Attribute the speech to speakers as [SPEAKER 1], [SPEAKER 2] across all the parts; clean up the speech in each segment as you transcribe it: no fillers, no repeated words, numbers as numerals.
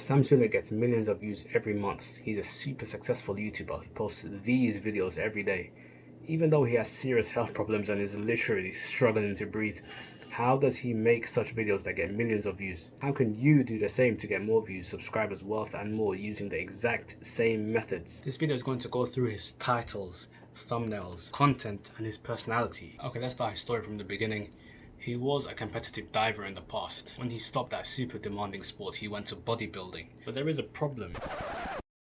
[SPEAKER 1] Sam Sulek gets millions of views every month. He's a super successful YouTuber who posts these videos every day. Even though he has serious health problems and is literally struggling to breathe, how does he make such videos that get millions of views? How can you do the same to get more views, subscribers, wealth and more using the exact same methods? This video is going to go through his titles, thumbnails, content and his personality. Okay, let's start his story from the beginning. He was a competitive diver in the past. When he stopped that super demanding sport, he went to bodybuilding. But there is a problem.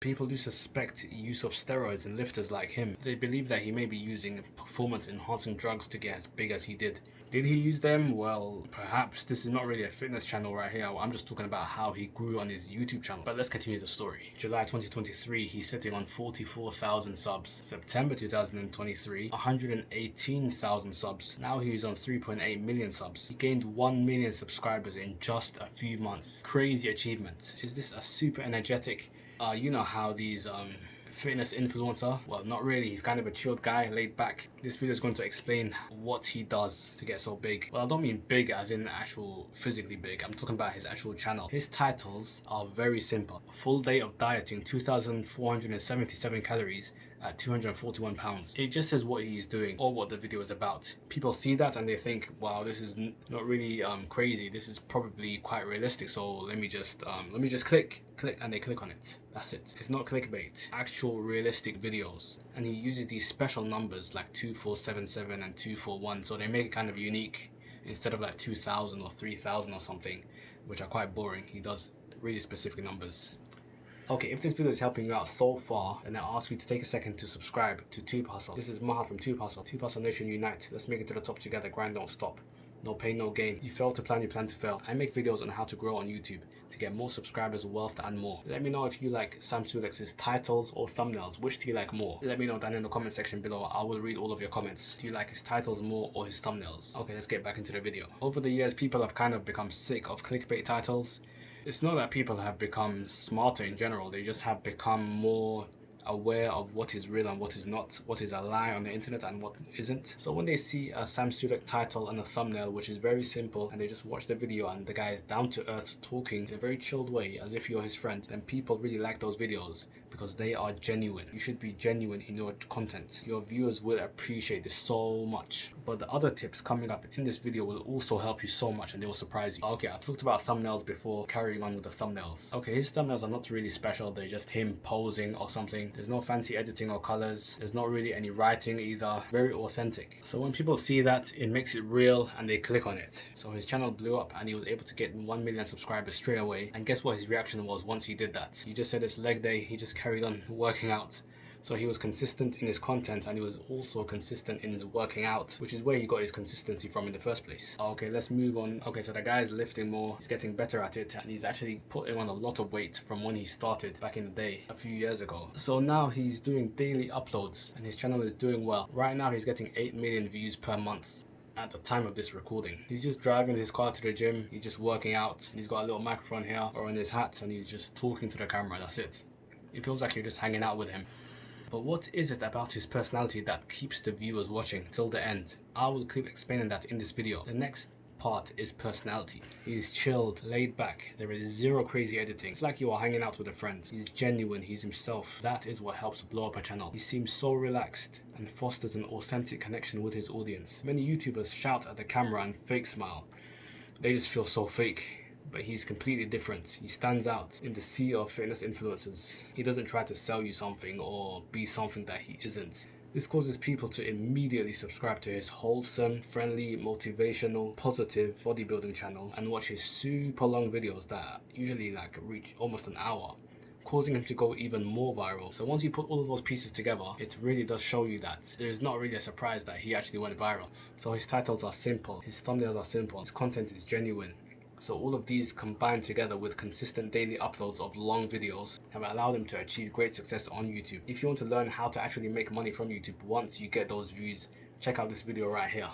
[SPEAKER 1] People do suspect use of steroids in lifters like him. They believe that he may be using performance-enhancing drugs to get as big as he did. Did he use them? Well, perhaps. This is not really a fitness channel right here. I'm just talking about how he grew on his YouTube channel. But let's continue the story. July 2023, he's sitting on 44,000 subs. September 2023, 118,000 subs. Now he's on 3.8 million subs. He gained 1 million subscribers in just a few months. Crazy achievement. Is this a super energetic... you know how these fitness influencer, well, not really, he's kind of a chilled guy, laid back. This video is going to explain what he does to get so big. Well, I don't mean big as in actual physically big, I'm talking about his actual channel. His titles are very simple. Full day of dieting, 2,477 calories at 241 pounds. It just says what he's doing or what the video is about. People see that and they think, wow, this is not really crazy, this is probably quite realistic, so let me just click, and they click on it. That's it. It's not clickbait. Actual realistic videos. And he uses these special numbers like 2477 and 241, so they make it kind of unique instead of like 2000 or 3000 or something, which are quite boring. He does really specific numbers. Okay, if this video is helping you out so far, then I'll ask you to take a second to subscribe to Tube Hustle. This is Maha from Tube Hustle. Tube Hustle Nation unite. Let's make it to the top together. Grind, don't stop. No pain, no gain. You fail to plan, you plan to fail. I make videos on how to grow on YouTube to get more subscribers, wealth and more. Let me know if you like Sam Sulek's titles or thumbnails. Which do you like more? Let me know down in the comment section below. I will read all of your comments. Do you like his titles more or his thumbnails? Okay, let's get back into the video. Over the years, people have kind of become sick of clickbait titles. It's not that people have become smarter in general, they just have become more aware of what is real and what is not, what is a lie on the internet and what isn't. So when they see a Sam Sulek title and a thumbnail, which is very simple, and they just watch the video and the guy is down to earth talking in a very chilled way as if you're his friend, then people really like those videos because they are genuine. You should be genuine in your content. Your viewers will appreciate this so much. But the other tips coming up in this video will also help you so much and they will surprise you. Okay, I talked about thumbnails before, carrying on with the thumbnails. Okay, his thumbnails are not really special, they're just him posing or something. There's no fancy editing or colors. There's not really any writing either. Very authentic. So when people see that, it makes it real and they click on it. So his channel blew up and he was able to get 1 million subscribers straight away. And guess what his reaction was once he did that? He just said it's leg day. He just carried on working out. So he was consistent in his content and he was also consistent in his working out, which is where he got his consistency from in the first place. Okay, let's move on. Okay, so the guy's lifting more, he's getting better at it, and he's actually putting on a lot of weight from when he started back in the day, a few years ago. So now he's doing daily uploads and his channel is doing well. Right now he's getting 8 million views per month. At the time of this recording, he's just driving his car to the gym, he's just working out, and he's got a little microphone here or in his hat and he's just talking to the camera. That's it. It feels like you're just hanging out with him. But what is it about his personality that keeps the viewers watching till the end? I will keep explaining that in this video. The next part is personality. He's chilled, laid back. There is zero crazy editing. It's like you are hanging out with a friend. He's genuine, he's himself. That is what helps blow up a channel. He seems so relaxed and fosters an authentic connection with his audience. Many YouTubers shout at the camera and fake smile. They just feel so fake. But he's completely different. He stands out in the sea of fitness influencers. He doesn't try to sell you something or be something that he isn't. This causes people to immediately subscribe to his wholesome, friendly, motivational, positive bodybuilding channel and watch his super long videos that usually like reach almost an hour, causing him to go even more viral. So once you put all of those pieces together, it really does show you that there is not really a surprise that he actually went viral. So his titles are simple, his thumbnails are simple, his content is genuine. So all of these combined together with consistent daily uploads of long videos have allowed him to achieve great success on YouTube. If you want to learn how to actually make money from YouTube once you get those views, check out this video right here.